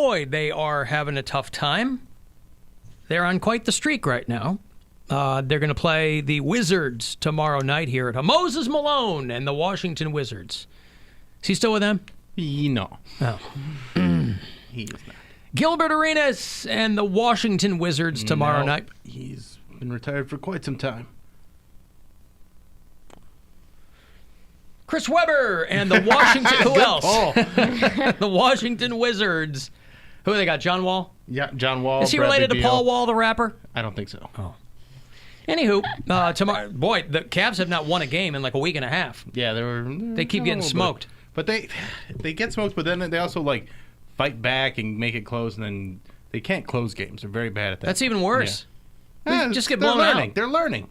boy, they are having a tough time. They're on quite the streak right now. They're going to play the Wizards tomorrow night here at Moses Malone and the Washington Wizards. Is he still with them? No. Oh. He is not. Gilbert Arenas and the Washington Wizards tomorrow night. He's been retired for quite some time. Chris Webber and the Washington... Who else? The Washington Wizards. Who they got? John Wall? Yeah, John Wall. Is he Bradley related to Beal. Paul Wall, the rapper? I don't think so. Oh. Anywho, tomorrow, boy, the Cavs have not won a game in like a week and a half. Yeah, they keep getting smoked. But they get smoked, but then they also like fight back and make it close, and then they can't close games. They're very bad at that. That's even worse. Yeah. Just get blown out. They're learning.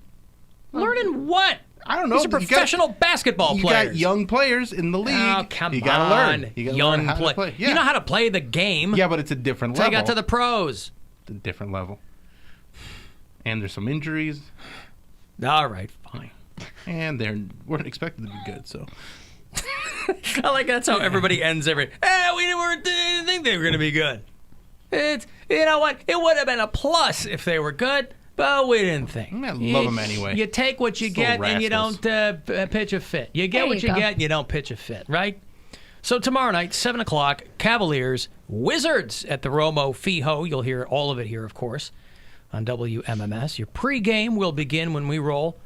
Learning what? I don't know. These are professional basketball players. You got young players in the league. Oh, come on. You gotta learn. You gotta young learn how to play. Yeah. You know how to play the game. Yeah, but it's a different level. They got to the pros. It's a different level. And there's some injuries. All right, fine. And they weren't expected to be good, so. I like that's how everybody ends every. Didn't think they were going to be good. It's, you know what? It would have been a plus if they were good, but we didn't think. I love them anyway. You take what you get and you don't pitch a fit. You get what you get and you don't pitch a fit, right? So tomorrow night, 7 o'clock, Cavaliers, Wizards at the Romo Fijo. You'll hear all of it here, of course, on WMMS. Your pregame will begin when we roll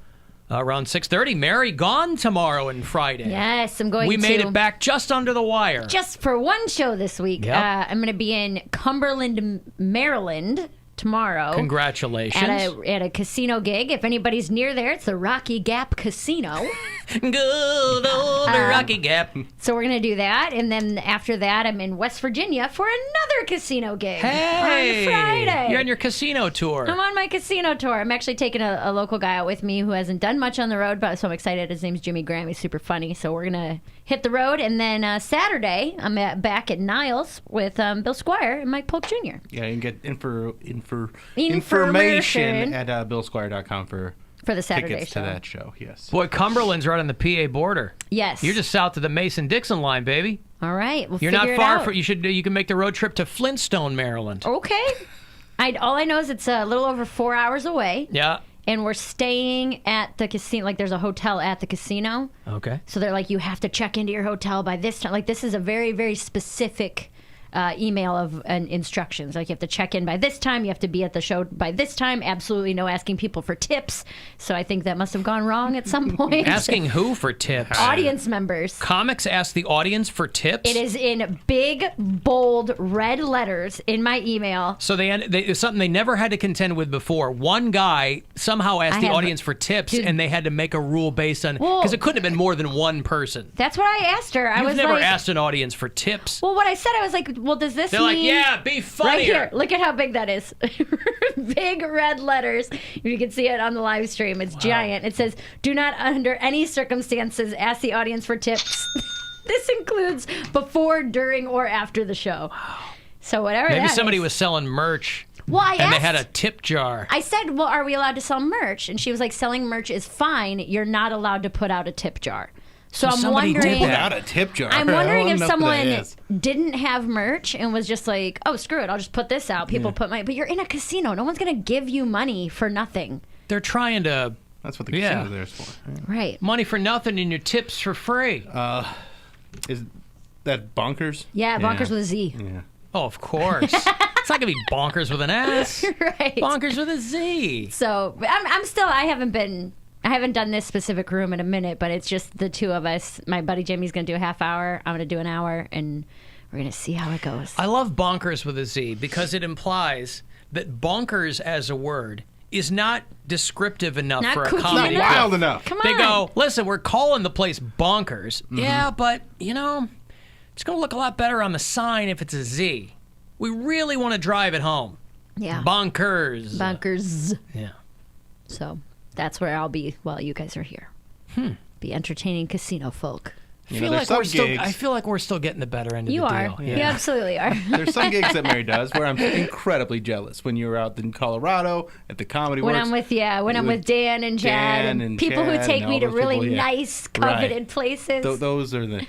around 6:30. Mary gone tomorrow and Friday. Yes, I'm going to. We made it back just under the wire. Just for one show this week. Yep. I'm going to be in Cumberland, Maryland tomorrow. Congratulations. At a casino gig. If anybody's near there, it's the Rocky Gap Casino. Good old Rocky Gap. So we're going to do that. And then after that, I'm in West Virginia for another casino gig Hey, on Friday. You're on your casino tour. I'm on my casino tour. I'm actually taking a local guy out with me who hasn't done much on the road, but so I'm excited. His name's Jimmy Graham. He's super funny. So we're going to hit the road. And then Saturday, I'm back at Niles with Bill Squire and Mike Polk Jr. Yeah, you can get information at BillSquire.com for the Saturday tickets show. to that show. Yes. Boy, Cumberland's right on the PA border. Yes. You're just south of the Mason-Dixon line, baby. All right. We'll You're figure not far it out. from. You can make the road trip to Flintstone, Maryland. Okay. All I know is it's a little over 4 hours away. Yeah. And we're staying at the casino. Like, there's a hotel at the casino. Okay. So they're like, you have to check into your hotel by this time. Like, this is a very, very specific email of instructions. Like, you have to check in by this time. You have to be at the show by this time. Absolutely no asking people for tips. So I think that must have gone wrong at some point. Asking who for tips? Audience members. Comics ask the audience for tips? It is in big, bold, red letters in my email. So it's something they never had to contend with before. One guy somehow asked the audience for tips, and they had to make a rule based on... Because it couldn't have been more than one person. That's what I asked her. You've never asked an audience for tips. Well, what I said, I was like, well, does this They're mean... like, yeah, be funnier. Right here. Look at how big that is. Big red letters. You can see it on the live stream. It's giant. It says, do not under any circumstances ask the audience for tips. This includes before, during, or after the show. So whatever Maybe that somebody is. was selling merch. Well, and they had a tip jar. I said, well, are we allowed to sell merch? And she was like, selling merch is fine. You're not allowed to put out a tip jar. So I'm wondering. Put out a tip jar. I'm wondering if someone didn't have merch and was just like, "Oh, screw it, I'll just put this out." People put money, but you're in a casino. No one's gonna give you money for nothing. They're trying to. That's what the casino there is for. Right. Money for nothing and your tips for free. Is that bonkers? Yeah, bonkers with a Z. Yeah. Oh, of course. It's not gonna be bonkers with an S. Right. Bonkers with a Z. So I'm still. I haven't done this specific room in a minute, but it's just the two of us. My buddy Jimmy's going to do a half hour. I'm going to do an hour, and we're going to see how it goes. I love bonkers with a Z because it implies that bonkers as a word is not descriptive enough for a comedy. Not wild enough. Come on. They go, listen, we're calling the place bonkers. Mm-hmm. Yeah, but, it's going to look a lot better on the sign if it's a Z. We really want to drive it home. Yeah. Bonkers. Bonkers. Yeah. So... that's where I'll be while you guys are here. Be entertaining casino folk. I feel like we're still getting the better end of the deal. You are. You absolutely are. There's some gigs that Mary does where I'm incredibly jealous. When you're out in Colorado at the Comedy Works. I'm with Dan and Chad and people who take me to really nice, coveted places. Those are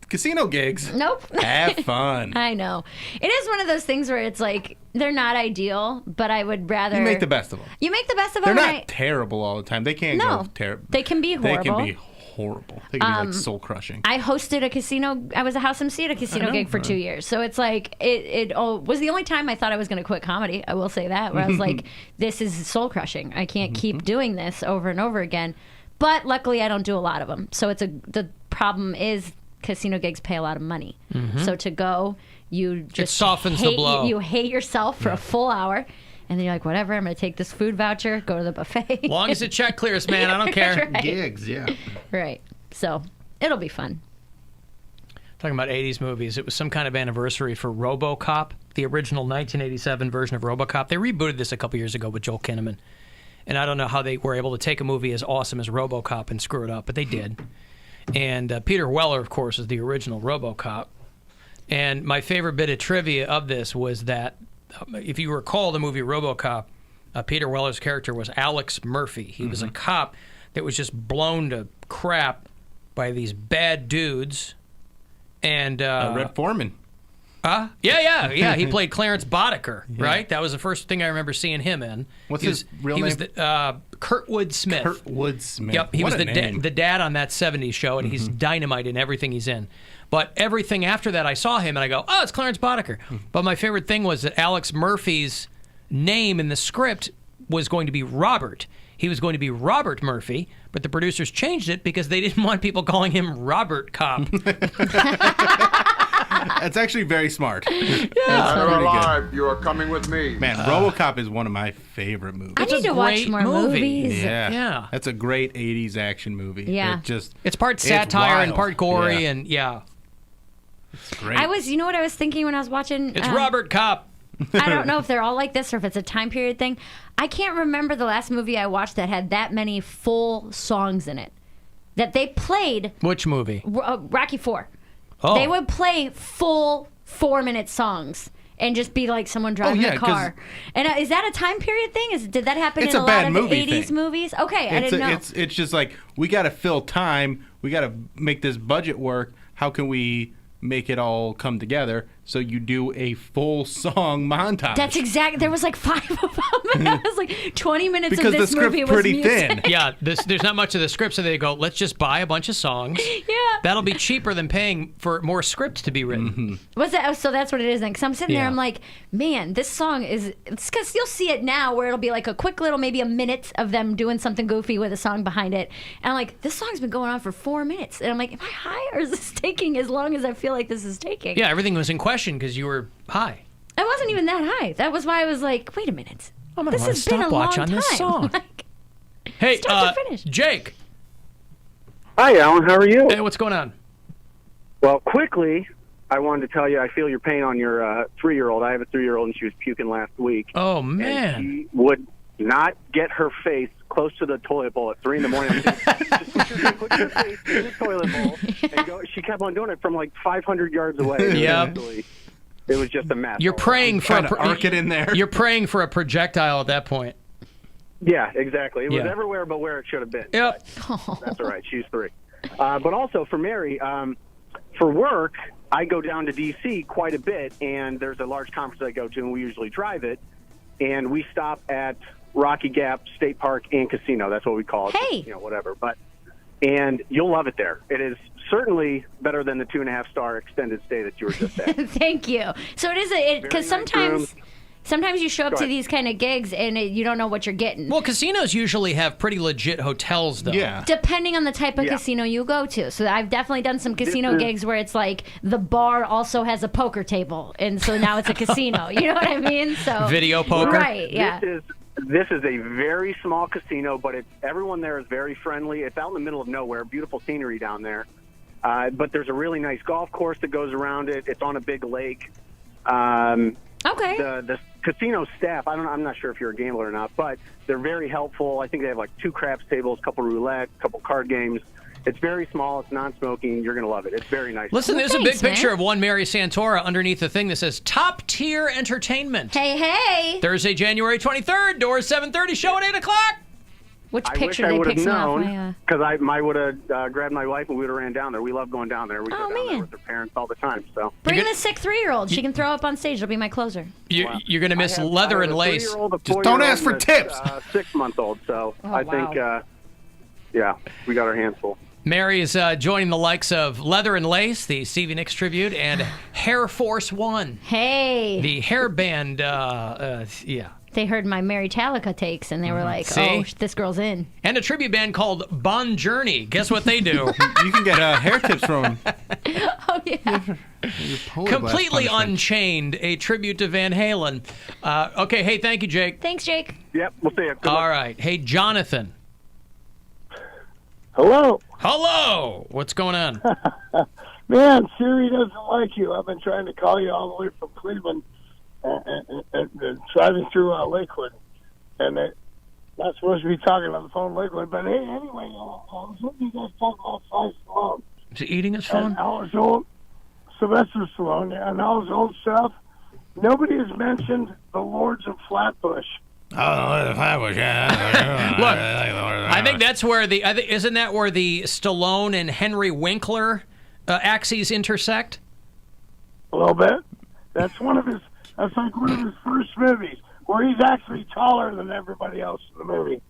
casino gigs. Nope. Have fun. I know. It is one of those things where it's like they're not ideal, but I would rather. You make the best of them. You make the best of They're them. not terrible all the time. They can't No. go terrible. They can be horrible. They can be horrible. They can be like soul crushing. I hosted a casino. I was a house MC at a casino gig for 2 years. So it's like it was the only time I thought I was going to quit comedy. I will say that, where I was like, this is soul crushing. I can't keep doing this over and over again. But luckily, I don't do a lot of them. So the problem is casino gigs pay a lot of money. So to go, you just it softens the blow. You hate yourself for a full hour. And then you're like, whatever, I'm going to take this food voucher, go to the buffet. Long as the check clears, man, I don't care. Right. Gigs, yeah. Right. So it'll be fun. Talking about 80s movies, it was some kind of anniversary for RoboCop, the original 1987 version of RoboCop. They rebooted this a couple years ago with Joel Kinnaman. And I don't know how they were able to take a movie as awesome as RoboCop and screw it up, but they did. And Peter Weller, of course, is the original RoboCop. And my favorite bit of trivia of this was that, if you recall the movie RoboCop, Peter Weller's character was Alex Murphy. He was a cop that was just blown to crap by these bad dudes. And Red Foreman. Yeah. He played Clarence Boddicker, right? That was the first thing I remember seeing him in. What's his real name? He was Kurtwood Smith. Kurtwood Smith. Yep, he What was a the name. dad on that 70s show, and he's dynamite in everything he's in. But everything after that, I saw him, and I go, oh, it's Clarence Boddicker. But my favorite thing was that Alex Murphy's name in the script was going to be Robert. He was going to be Robert Murphy, but the producers changed it because they didn't want people calling him Robert Cop. That's actually very smart. Dead or alive, you are coming with me. Man, RoboCop is one of my favorite movies. I need to watch great more movie. movies. Yeah. That's a great 80s action movie. Yeah. It's part satire and wild. part gory, Yeah. and It's great. You know what I was thinking when I was watching? it's Robert Cop. I don't know if they're all like this or if it's a time period thing. I can't remember the last movie I watched that had that many full songs in it. That they played Which movie? Rocky IV. Oh. They would play full 4-minute songs and just be like someone driving a car. And is that a time period thing? Did that happen in a lot of the 80s movies? Okay, I didn't know. It's just like, we got to fill time. We got to make this budget work. How can we make it all come together? So you do a full song montage. That's exactly. There was like 5 of them, and I was like, 20 minutes because of this the script's movie was pretty music. thin. Yeah, there's not much of the script, so they go, let's just buy a bunch of songs. Yeah. That'll be cheaper than paying for more script to be written. Was that? So that's what it is then. Because I'm sitting there, Yeah. I'm like, man, this song is. It's because you'll see it now, where it'll be like a quick little, maybe a minute of them doing something goofy with a song behind it, and I'm like, this song's been going on for 4 minutes, and I'm like, am I high or is this taking as long as I feel like this is taking? Yeah, everything was in question because you were high. I wasn't even that high. That was why I was like, wait a minute. I'm gonna This want a has been a stopwatch long on this time. song. Like, Hey, start to finish. Jake. Hi, Alan. How are you? Hey, what's going on? Well, quickly, I wanted to tell you I feel your pain on your 3-year-old. I have a 3-year-old, and she was puking last week. Oh, And man. she would not get her face close to the toilet bowl at 3 in the morning. Just put your face in the toilet bowl and go. She kept on doing it from like 500 yards away. Yep. It was just a mess. You're praying for Trying to arc it in there. You're praying for a projectile at that point. Yeah, exactly. It was Yeah. everywhere but where it should have been. Yep. That's all right. She's 3. But also for Mary, for work, I go down to D.C. quite a bit, and there's a large conference I go to, and we usually drive it. And we stop at Rocky Gap State Park and Casino. That's what we call it. Hey. You know, whatever. And you'll love it there. It is certainly better than the 2.5-star extended stay that you were just at. Thank you. So it is because Very nice sometimes. room. Sometimes you show up Go to ahead. these kind of gigs and you don't know what you're getting. Well, casinos usually have pretty legit hotels, though. Yeah. Depending on the type of Yeah. casino you go to. So I've definitely done some casino is- gigs where it's like the bar also has a poker table, and so now it's a casino. You know what I mean? So Video poker? right? Yeah. This is a very small casino, but everyone there is very friendly. It's out in the middle of nowhere, beautiful scenery down there. But there's a really nice golf course that goes around it. It's on a big lake. Okay. The casino staff, I'm not sure if you're a gambler or not, but they're very helpful. I think they have like 2 craps tables, a couple roulette, a couple card games. It's very small. It's non-smoking. You're going to love it. It's very nice. Listen, Well, there's a thanks, big picture man. of one Mary Santora underneath the thing that says Top Tier Entertainment. Hey, hey. Thursday, January 23rd, doors 7:30, show at 8 o'clock. Which I wish picture I they would have pick some off? known because I would have grabbed my wife and we would have ran down there. We love going down there. We go down there man. with their parents all the time. So Bring the sick 3-year-old. She can throw up on stage. It'll be my closer. You're going to miss leather and lace. Just don't ask for tips. 6-month-old. So I think, yeah, we got our hands full. Mary is joining the likes of Leather and Lace, the Stevie Nicks tribute, and Hair Force One. Hey. The hair band, yeah. They heard my Mary Talica takes, and they were like, See? oh, this girl's in. And a tribute band called Bon Journey. Guess what they do? You can get hair tips from them. Oh, yeah. Completely Unchained, a tribute to Van Halen. Okay, hey, thank you, Jake. Thanks, Jake. Yep, we'll see you. All right. Hey, Jonathan. Hello. Hello. What's going on? Man, Siri doesn't like you. I've been trying to call you all the way from Cleveland and driving through Lakewood. And not supposed to be talking on the phone Lakewood. But hey, anyway, I was listening to you guys talk about Sly Stallone. Is he eating his phone? And all his old Sylvester Stallone and all his old stuff. Nobody has mentioned the Lords of Flatbush. Look, I think that's where isn't that where the Stallone and Henry Winkler axes intersect? A little bit. That's that's like one of his first movies where he's actually taller than everybody else in the movie.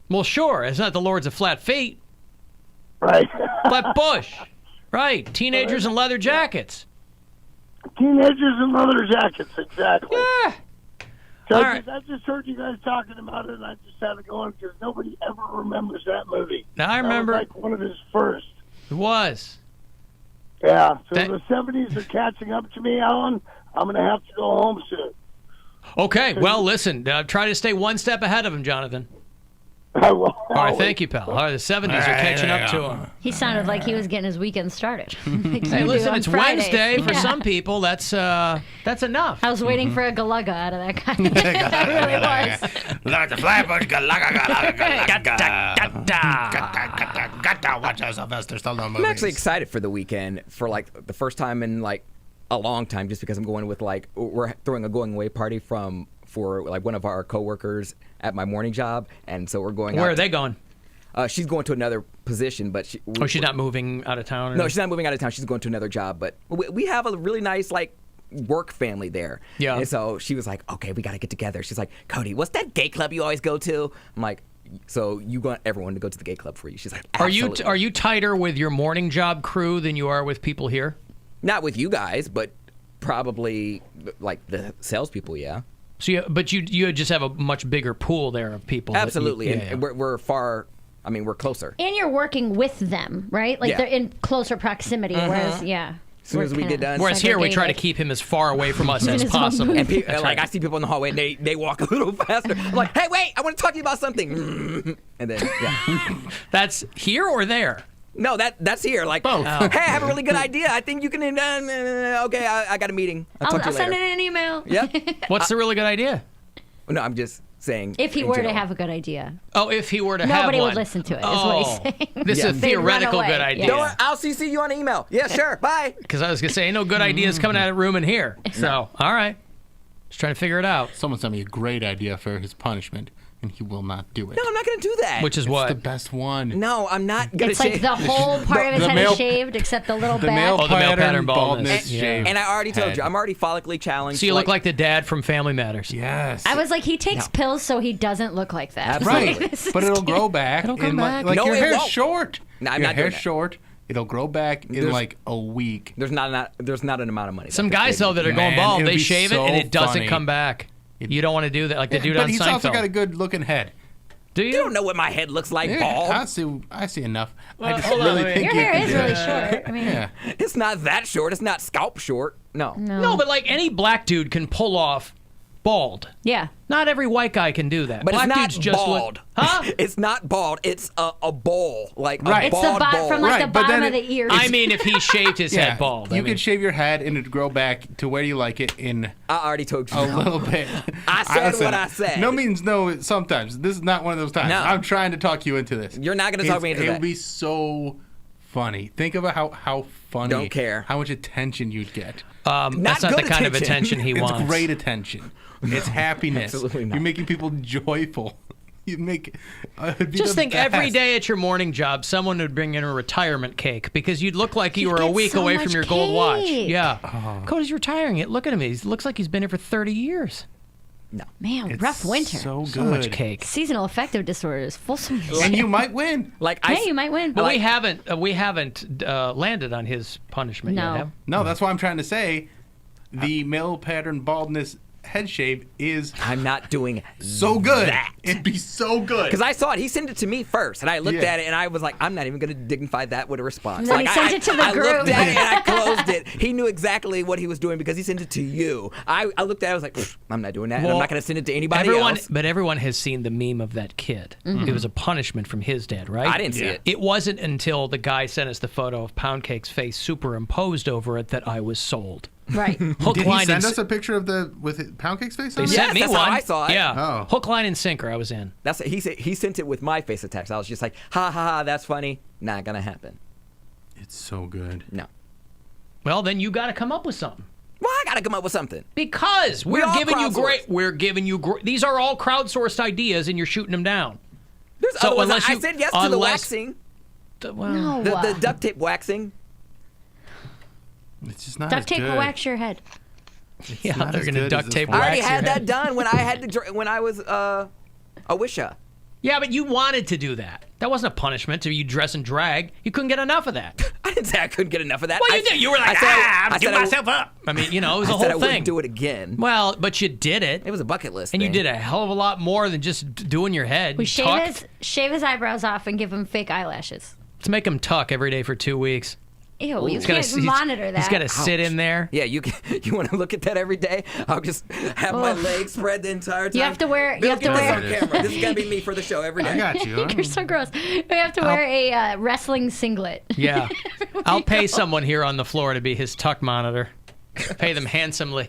Well, sure. It's not the Lords of Flat Feet. Right. Flatbush. Right. Teenagers in leather jackets. Teenagers in leather jackets, exactly. Yeah. So All right. I just heard you guys talking about it, and I just had to go on because nobody ever remembers that movie. Now, I remember. That was like one of his first. It was. Yeah. So the 70s are catching up to me, Alan. I'm going to have to go home soon. Okay. Well, listen. Try to stay one step ahead of him, Jonathan. I will. All right. Thank you, pal. All right. The 70s are catching up to him. He sounded like he was getting his weekend started. Hey, listen. It's Wednesday. For some people, that's enough. I was waiting for a galugga out of that guy. I really was. Like the Flatbush, watch out, Sylvester Stallone movies. I'm actually excited for the weekend for like the first time in like a long time, just because I'm going with like we're throwing a going away party for like one of our coworkers at my morning job, and so we're going. Where are they going? She's going to another position, but she's not moving out of town? No, she's not moving out of town. She's going to another job, but we have a really nice like work family there. Yeah. And so she was like, okay, we got to get together. She's like, Cody, what's that gay club you always go to? I'm like, so you want everyone to go to the gay club for you? She's like, absolutely. Are you tighter with your morning job crew than you are with people here? Not with you guys, but probably like the salespeople, yeah. So, but you just have a much bigger pool there of people. Absolutely, and we're far. I mean, we're closer. And you're working with them, right? Like they're in closer proximity. Whereas, as soon as we get done. Whereas here we try to keep him as far away from us as possible. And I see people in the hallway, and they walk a little faster. I'm like, hey, wait, I want to talk to you about something. And then, That's here or there? No, that's here. Like, both. Hey, I have a really good idea. I think you can. Okay, I got a meeting. I'll talk to you later. send it in an email. Yep. What's the really good idea? No, I'm just saying. If he were to have a good idea. Oh, if he were to have one. Nobody would listen to it, is what he's saying. This is a theoretical good idea. No, I'll CC you on email. Yeah, sure. Bye. Because I was going to say, ain't no good ideas coming out of the room in here. So, all right. Just trying to figure it out. Someone sent me a great idea for his punishment, and he will not do it. No, I'm not going to do that. Which is It's what? the best one. No, I'm not going to It's like the whole part of his head is shaved except the little The back. male the male pattern baldness baldness. shaved And I already told head. you, I'm already follically challenged. So you look like the dad from Family Matters. Yes. I was like, he takes pills so he doesn't look like that. Absolutely. Like, this But is it'll grow back. It'll grow in back. Like No, your it hair's won't. short. No, I'm your not doing hair's that. short. It'll grow back in like a week. There's not an amount of money. Some guys, though, that are going bald, it'd they be shave it so and it doesn't funny. come back. You don't want to do that like the dude but on he's Seinfeld. also got a good-looking head. Do you? You don't know what my head looks like, Yeah, bald. I see enough. Well, I just hold on, really wait. think Your you hair can is do really that. short. I mean, Yeah. It's not that short. It's not scalp short. No. No, but like any black dude can pull off bald. yeah. Not every white guy can do that. But black it's not dudes just bald. Huh? It's not bald. It's a bowl. Like Right. a It's bald the bowl. from like Right, the but bottom then of the ears. I mean, if he shaved his head bald. You I mean, could shave your head and it'd grow back to where you like it in I already told you. a little bit. I said Listen, what I said. No means no sometimes. This is not one of those times. No. I'm trying to talk you into this. You're not going to talk me into It that. would be so funny. Think about how funny. Don't care. How much attention you'd get. that's not the good kind of attention. attention he It's wants. great attention. It's happiness. absolutely not. You're making people joyful. You make. Just think every day at your morning job, someone would bring in a retirement cake because you'd look like you were a week away from your gold watch. Yeah. Oh. Cody's retiring it. Look at him. He looks like he's been here for 30 years. No. Man, rough winter. So good. So much cake. Seasonal affective disorders, full swing. And you might win. You might win. But we haven't landed on his punishment yet. Have? No, that's why I'm trying to say the male pattern baldness head shave is. I'm not doing so good. That. It'd be so good. Because I saw it. He sent it to me first, and I looked at it, and I was like, I'm not even going to dignify that with a response. And then he sent it to the group. I looked at it, and I closed it. He knew exactly what he was doing because he sent it to you. I looked at it, I was like, I'm not doing that, and I'm not going to send it to anybody else. But everyone has seen the meme of that kid. Mm-hmm. It was a punishment from his dad, right? I didn't see it. It wasn't until the guy sent us the photo of Poundcake's face superimposed over it that I was sold. Right. Hook, Did line, he send us a picture of with Poundcake's face on They it? sent me that's one. how I saw it. Yeah. Oh. Hook, line, and sinker. I was in. He sent it with my face attached. I was just like, ha ha ha, that's funny. Not gonna happen. It's so good. No. Well, then you got to come up with something. Well, I gotta come up with something. Because We all we're giving you great. These are all crowdsourced ideas, and you're shooting them down. There's other ones. I said yes to the waxing. No. The duct tape waxing. It's just not Duct as tape good. will wax your head. Yeah, not they're as going to good duct as tape this I wax already your had head. that done when I was a wisher. Yeah, but you wanted to do that. That wasn't a punishment. You dress and drag. You couldn't get enough of that. I didn't say I couldn't get enough of that. Well, you did. You were like, I'm doing myself up. I mean, it was a I whole said I thing. wouldn't do it again. Well, but you did it. It was a bucket list And thing. you did a hell of a lot more than just doing your head. We Tuck. shave his eyebrows off and give him fake eyelashes. Let's make him tuck every day for 2 weeks. Ew, you He's gotta- can't monitor that. He's got to sit in there. Yeah, you want to look at that every day? I'll just have my legs spread the entire time. You have to wear. Bill, You have to get wear. this on camera. This is gonna be me for the show every day. I got you. You're so gross. We have to wear a wrestling singlet. Yeah. I'll pay someone here on the floor to be his tuck monitor. Pay them handsomely.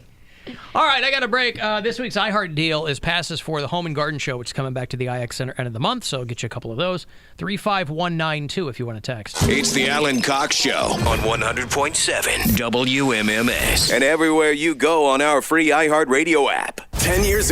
All right, I got a break. This week's iHeart deal is passes for the Home and Garden Show, which is coming back to the IX Center end of the month, so I'll get you a couple of those. 35192 if you want to text. It's the Alan Cox Show on 100.7 WMMS and everywhere you go on our free iHeart Radio app. 10 years